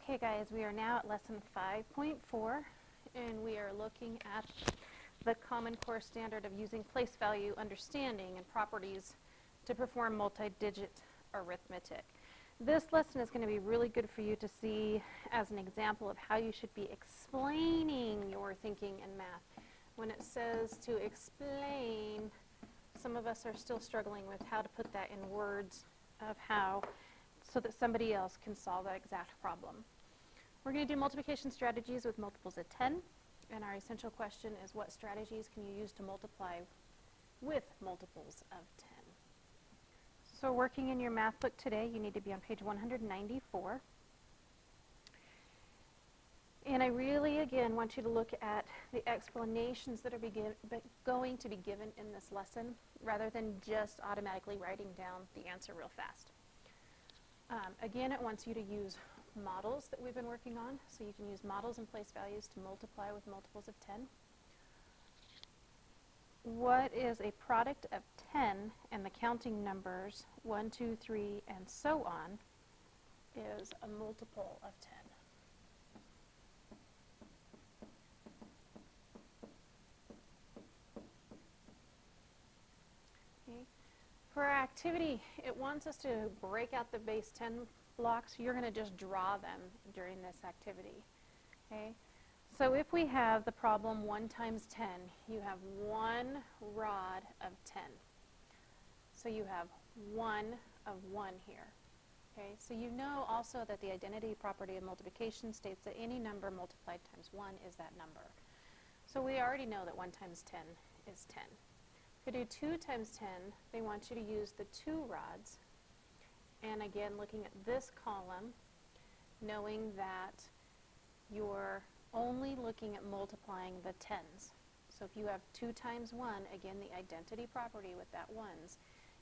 Okay guys, we are now at lesson 5.4 and we are looking at the Common Core standard of using place value understanding and properties to perform multi-digit arithmetic. This lesson is going to be really good for you to see as an example of how you should be explaining your thinking in math. When it says to explain, some of us are still struggling with how to put that in words of how so that somebody else can solve that exact problem. We're going to do multiplication strategies with multiples of 10, and our essential question is what strategies can you use to multiply with multiples of 10? So working in your math book today, you need to be on page 194. And I really, again, want you to look at the explanations that are going to be given in this lesson rather than just automatically writing down the answer real fast. Again, it wants you to use models that we've been working on. So you can use models and place values to multiply with multiples of 10. What is a product of 10 and the counting numbers 1, 2, 3, and so on is a multiple of 10. Okay. For our activity, it wants us to break out the base 10 blocks. You're going to just draw them during this activity. Okay? So if we have the problem 1 times 10, you have one rod of 10. So you have 1 of 1 here. Okay? So you know also that the identity property of multiplication states that any number multiplied times 1 is that number. So we already know that 1 times 10 is 10. If we do 2 times 10, they want you to use the 2 rods. And again, looking at this column, knowing that you're only looking at multiplying the tens. So if you have 2 times 1, again, the identity property with that ones,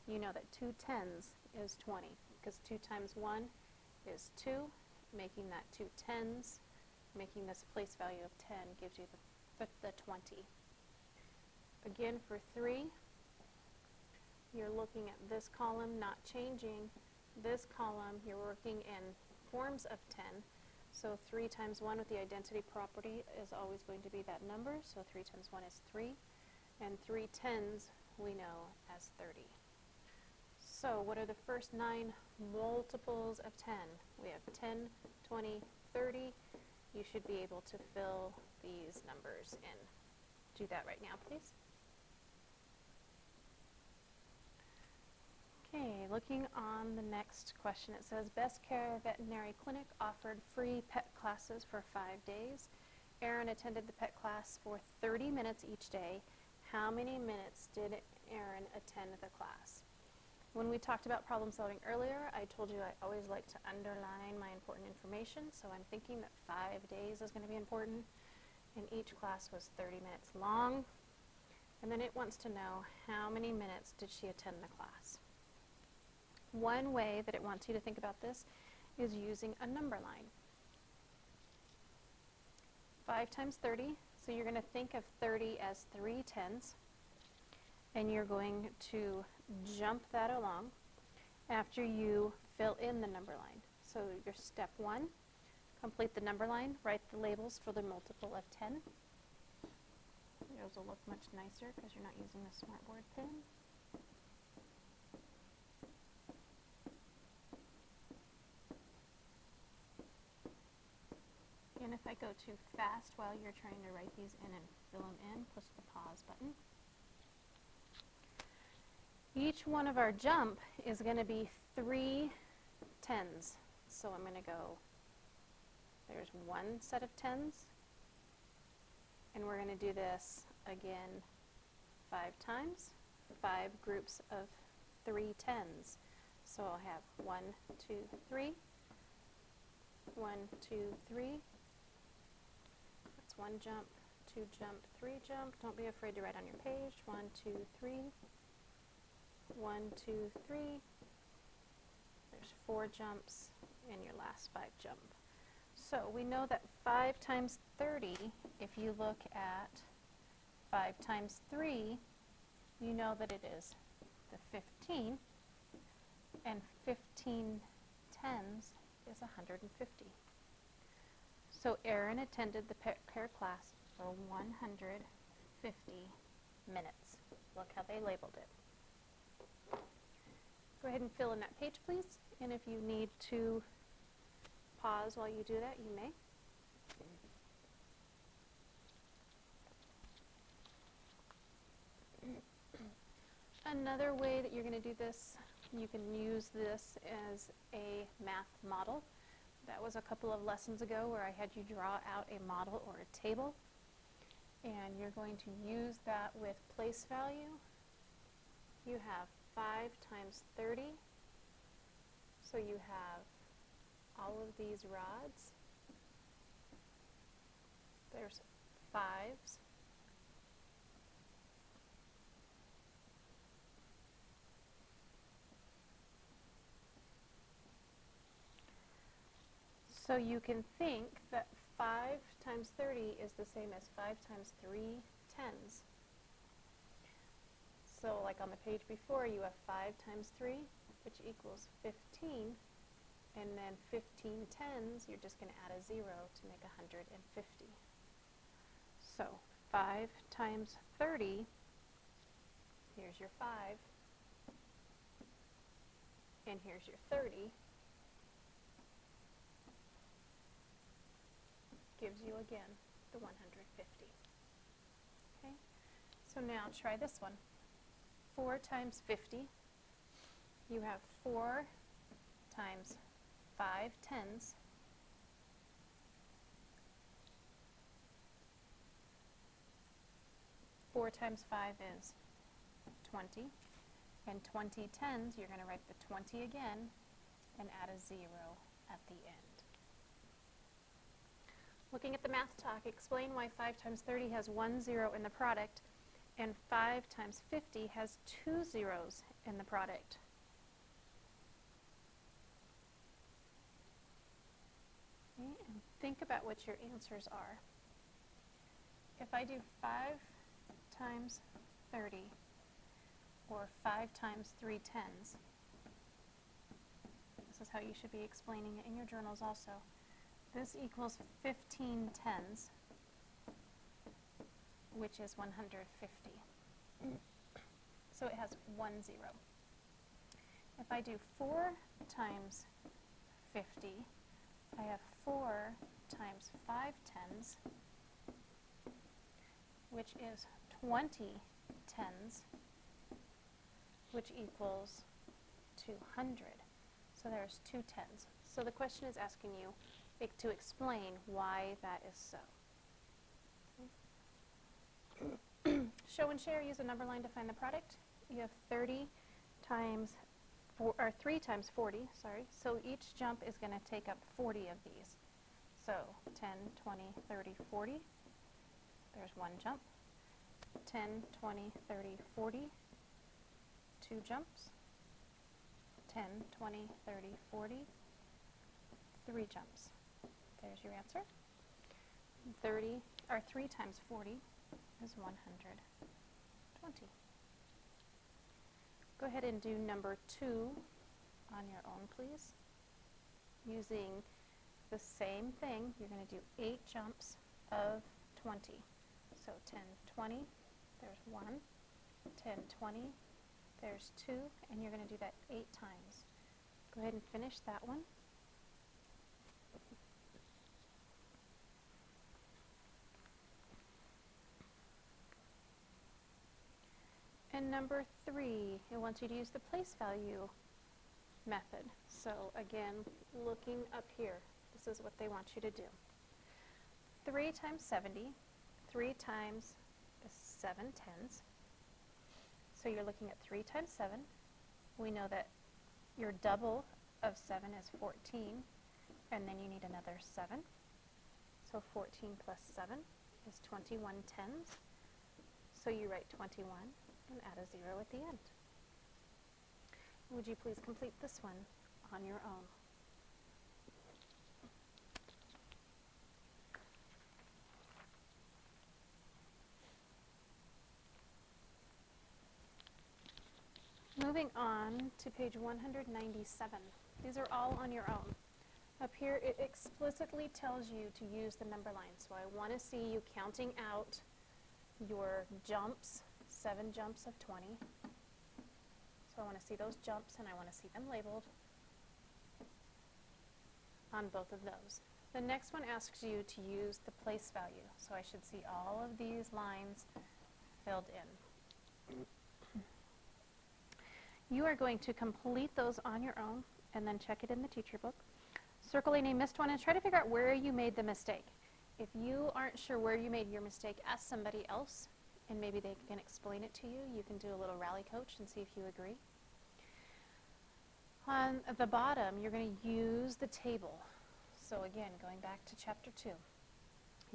you know that 2 tens is 20, because 2 times 1 is 2, making that 2 tens, making this place value of 10 gives you the 20. Again, for 3, you're looking at this column, not changing. This column, you're working in forms of 10. So 3 times 1 with the identity property is always going to be that number. So 3 times 1 is 3. And 3 tens we know as 30. So what are the first 9 multiples of 10? We have 10, 20, 30. You should be able to fill these numbers in. Do that right now, please. Okay, looking on the next question, it says, Best Care Veterinary Clinic offered free pet classes for 5 days. Aaron attended the pet class for 30 minutes each day. How many minutes did Aaron attend the class? When we talked about problem solving earlier, I told you I always like to underline my important information, so I'm thinking that 5 days is going to be important, and each class was 30 minutes long. And then it wants to know how many minutes did she attend the class. One way that it wants you to think about this is using a number line. 5 times 30, so you're going to think of 30 as 3 tens, and you're going to jump that along after you fill in the number line. So your step 1, complete the number line, write the labels for the multiple of 10. Yours will look much nicer because you're not using the smartboard pen. And if I go too fast while you're trying to write these in and fill them in, push the pause button. Each one of our jump is going to be 3 tens. So I'm going to go, there's one set of tens, and we're going to do this again 5 times, 5 groups of 3 tens. So I'll have 1, 2, 3, 1, 2, 3. That's 1 jump, 2 jump, 3 jump. Don't be afraid to write on your page. 1, 2, 3. 1, 2, 3. There's 4 jumps and your last 5 jump. So we know that 5 times 30, if you look at 5 times 3, you know that it is the 15, and 15 tens is 150. So Aaron attended the pair class for 150 minutes. Look how they labeled it. Go ahead and fill in that page, please. And if you need to pause while you do that, you may. Another way that you're going to do this, you can use this as a math model. That was a couple of lessons ago where I had you draw out a model or a table. And you're going to use that with place value. You have 5 times 30. So you have all of these rods. There's 5s. So you can think that 5 times 30 is the same as 5 times 3 tens. So like on the page before, you have 5 times 3, which equals 15. And then 15 tens, you're just going to add a 0 to make 150. So 5 times 30, here's your 5, and here's your 30, gives you again the 150. Okay, so now try this one. 4 times 50, you have 4 times 5 tens, Four times 5 is 20, and 20 tens, you're going to write the 20 again and add a 0 at the end. Looking at the math talk, explain why 5 times 30 has 1 0 in the product and 5 times 50 has 2 zeros in the product. Okay, and think about what your answers are. If I do 5 times 30 or 5 times 3 tens, this is how you should be explaining it in your journals also. This equals 15 tens, which is 150. So it has 1 0. If I do 4 times 50, I have 4 times 5 tens, which is 20 tens, which equals 200. So there's 2 tens. So the question is asking you to explain why that is so. Show and share, use a number line to find the product. You have 30 times 4, or 3 times 40, sorry. So each jump is going to take up 40 of these. So 10, 20, 30, 40. There's one jump. 10, 20, 30, 40. 2 jumps. 10, 20, 30, 40. 3 jumps. There's your answer. 3 times 40 is 120. Go ahead and do number 2 on your own, please. Using the same thing, you're going to do 8 jumps of 20. So 10, 20, there's 1. 10, 20, there's 2, and you're going to do that 8 times. Go ahead and finish that one. And number 3, it wants you to use the place value method. So again, looking up here, this is what they want you to do. 3 times 70, 3 times is 7 tens. So you're looking at 3 times 7. We know that your double of 7 is 14, and then you need another 7. So 14 plus 7 is 21 tens. So you write 21 and add a 0 at the end. Would you please complete this one on your own? Moving on to page 197. These are all on your own. Up here, it explicitly tells you to use the number line. So I want to see you counting out your jumps, 7 jumps of 20. So I want to see those jumps, and I want to see them labeled on both of those. The next one asks you to use the place value. So I should see all of these lines filled in. You are going to complete those on your own and then check it in the teacher book. Circle any missed one and try to figure out where you made the mistake. If you aren't sure where you made your mistake, ask somebody else and maybe they can explain it to you. You can do a little rally coach and see if you agree. On the bottom, you're going to use the table. So again, going back to chapter 2,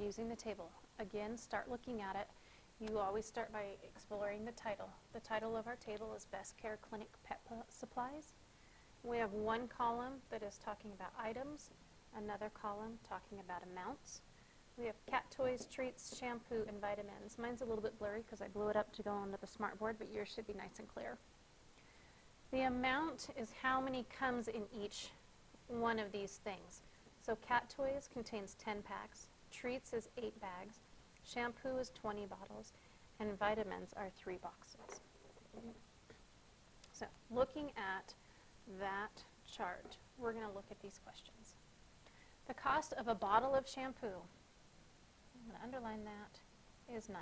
using the table. Again, start looking at it. You always start by exploring the title. The title of our table is Best Care Clinic Pet Supplies. We have one column that is talking about items, another column talking about amounts. We have cat toys, treats, shampoo, and vitamins. Mine's a little bit blurry because I blew it up to go onto the smart board, but yours should be nice and clear. The amount is how many comes in each one of these things. So cat toys contains 10 packs, treats is 8 bags, shampoo is 20 bottles, and vitamins are 3 boxes. So looking at that chart, we're going to look at these questions. The cost of a bottle of shampoo, I'm going to underline that, is $9.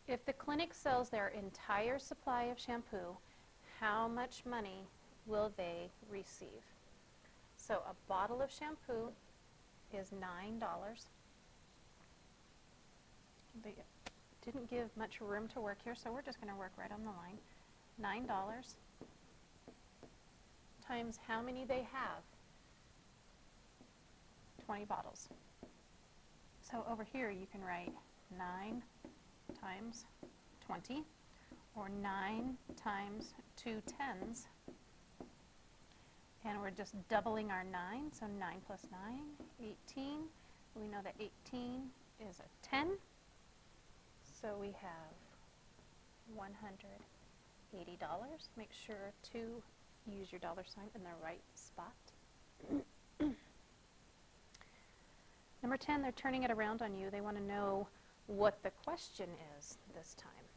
If the clinic sells their entire supply of shampoo, how much money will they receive? So a bottle of shampoo is $9. They didn't give much room to work here, so we're just going to work right on the line. $9 times how many they have? 20 bottles. So over here you can write 9 times 20, or 9 times 2 tens. And we're just doubling our 9, so 9 plus 9, 18. We know that 18 is a 10. So we have $180. Make sure to use your dollar sign in the right spot. Number 10, they're turning it around on you. They want to know what the question is this time.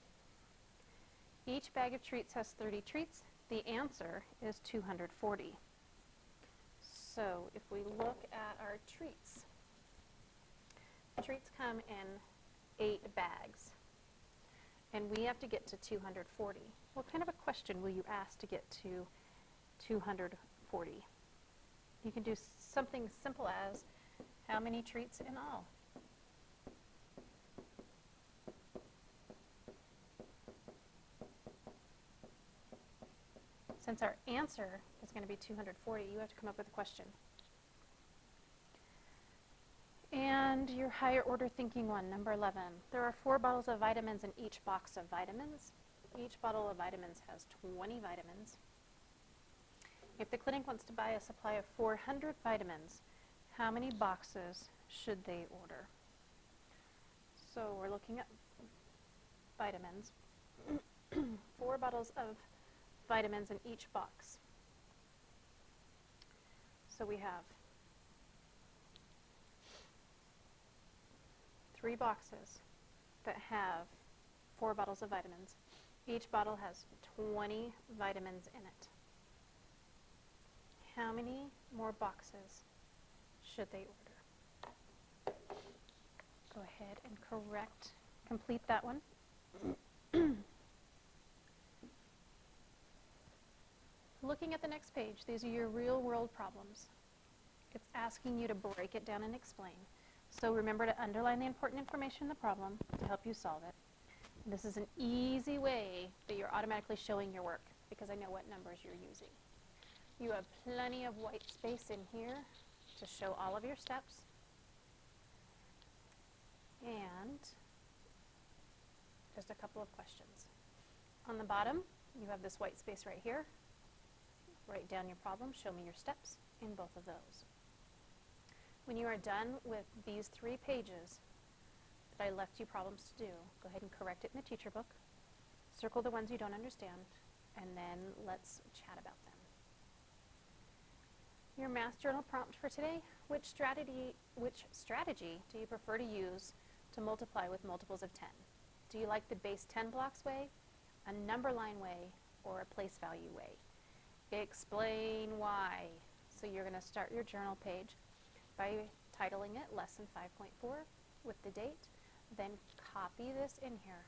Each bag of treats has 30 treats. The answer is 240. So if we look at our treats, treats come in 8 bags, and we have to get to 240. What kind of a question will you ask to get to 240? You can do something simple as, how many treats in all? Since our answer is going to be 240, you have to come up with a question. And your higher order thinking one, number 11. There are 4 bottles of vitamins in each box of vitamins. Each bottle of vitamins has 20 vitamins. If the clinic wants to buy a supply of 400 vitamins, how many boxes should they order? So we're looking at vitamins. 4 bottles of vitamins in each box. So we have 3 boxes that have 4 bottles of vitamins. Each bottle has 20 vitamins in it. How many more boxes should they order? Go ahead and complete that one. Looking at the next page, these are your real world problems. It's asking you to break it down and explain. So remember to underline the important information in the problem to help you solve it. And this is an easy way that you're automatically showing your work because I know what numbers you're using. You have plenty of white space in here to show all of your steps. And just a couple of questions. On the bottom, you have this white space right here. Write down your problem, show me your steps in both of those. When you are done with these 3 pages that I left you problems to do, go ahead and correct it in the teacher book, circle the ones you don't understand, and then let's chat about them. Your math journal prompt for today, which strategy do you prefer to use to multiply with multiples of 10? Do you like the base 10 blocks way, a number line way, or a place value way? Explain why. So you're going to start your journal page by titling it Lesson 5.4 with the date, then copy this in here.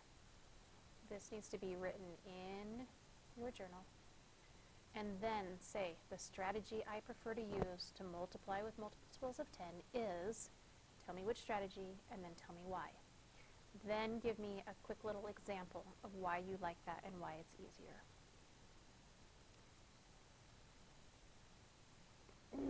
This needs to be written in your journal. And then say, the strategy I prefer to use to multiply with multiples of 10 is, tell me which strategy, and then tell me why. Then give me a quick little example of why you like that and why it's easier.